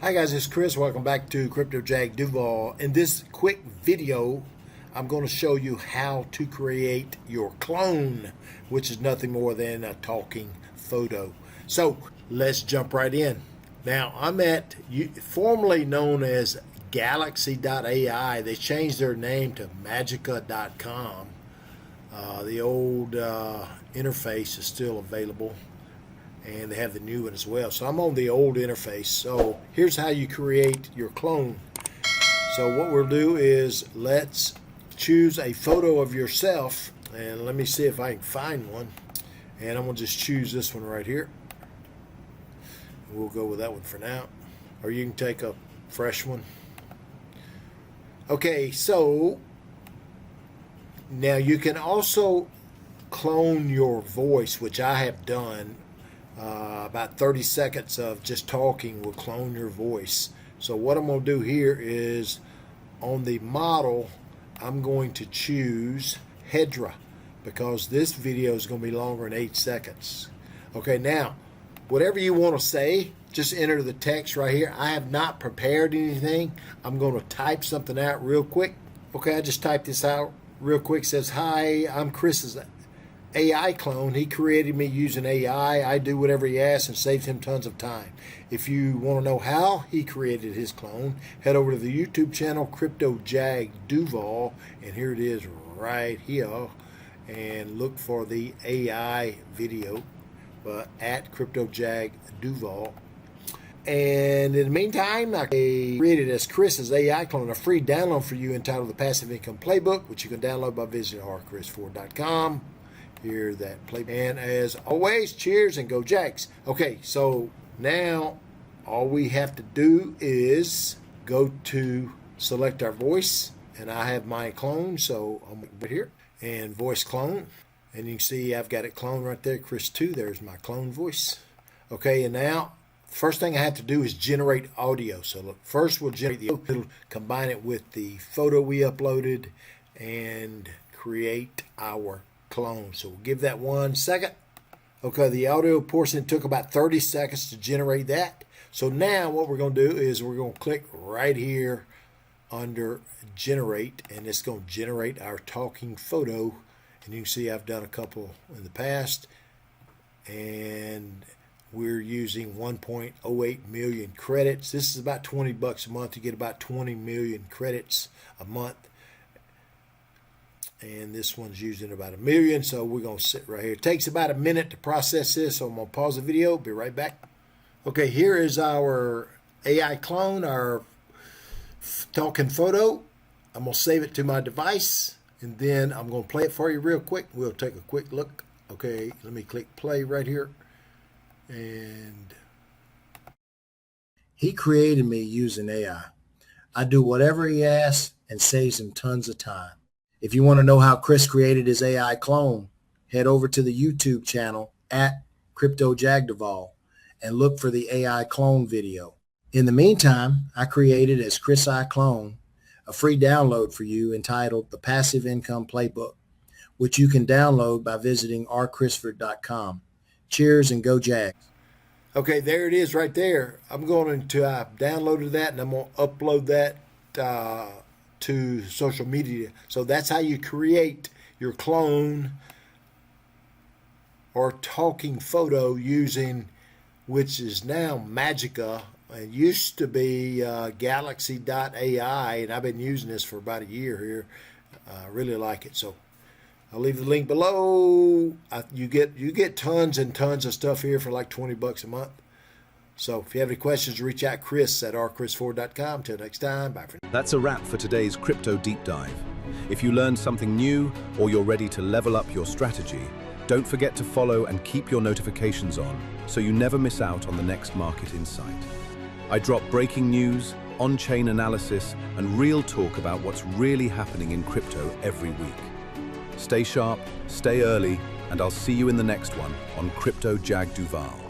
Hi guys, it's Chris. Welcome back to Crypto Jag Duval. In this quick video, I'm going to show you how to create your clone, which is nothing more than a talking photo. So let's jump right in. Now I'm at formerly known as Galaxy.ai. They changed their name to Magica.com. The old interface is still available, and they have the new one as well. So I'm on the old interface. So here's how you create your clone. So what we'll do is let's choose a photo of yourself, and let me see if I can find one. And I'm gonna just choose this one right here. We'll go with that one for now, or you can take a fresh one. Okay, so now you can also clone your voice, which I have done. About 30 seconds of just talking will clone your voice. So what I'm going to do here is on the model, I'm going to choose Hedra because this video is going to be longer than 8 seconds. Okay, now whatever you want to say, just enter the text right here. I have not prepared anything. I'm going to type something out real quick. Okay, I just typed this out real quick. It says, hi, I'm Chris's AI clone. He created me using AI. I do whatever he asks and saves him tons of time. If you want to know how he created his clone, head over to the YouTube channel Crypto Jag Duval, and here it is right here, and look for the AI video at Crypto Jag Duval. And in the meantime, I created as Chris's AI clone a free download for you entitled The Passive Income Playbook, which you can download by visiting rchris4.com. Here that play, and as always, cheers and go Jags. Okay, so now all we have to do is go to select our voice, and I have my clone, so I'm right here and voice clone, and you can see I've got it cloned right there, Chris 2. There's my clone voice. Okay, and now first thing I have to do is generate audio. So look, first we'll generate the audio, combine it with the photo we uploaded, and create our clone. So we'll give that 1 second. Okay, the audio portion took about 30 seconds to generate that. So now what we're going to do is we're going to click right here under generate, and it's going to generate our talking photo. And you can see I've done a couple in the past, and we're using 1.08 million credits. This is about $20 a month. You get about 20 million credits a month. And this one's using about 1 million, so we're going to sit right here. It takes about a minute to process this, so I'm going to pause the video, be right back. Okay, here is our AI clone, our talking photo. I'm going to save it to my device, and then I'm going to play it for you real quick. We'll take a quick look. Okay, let me click play right here. And he created me using AI. I do whatever he asks and saves him tons of time. If you want to know how Chris created his AI clone, head over to the YouTube channel at Crypto Jag Duval and look for the AI clone video. In the meantime, I created as Chris I Clone a free download for you entitled The Passive Income Playbook, which you can download by visiting rchris4.com. Cheers and go Jags. Okay, there it is right there. I'm going to, I've downloaded that, and I'm going to upload that to social media. So that's how you create your clone or talking photo using, which is now Magica. It used to be Galaxy.ai, and I've been using this for about a year here. I really like it. So I'll leave the link below. You get tons and tons of stuff here for like $20 a month. So if you have any questions, reach out Chris at rchris4.com. Till next time, bye for now. That's a wrap for today's Crypto Deep Dive. If you learned something new or you're ready to level up your strategy, don't forget to follow and keep your notifications on so you never miss out on the next market insight. I drop breaking news, on-chain analysis, and real talk about what's really happening in crypto every week. Stay sharp, stay early, and I'll see you in the next one on Crypto Jag Duval.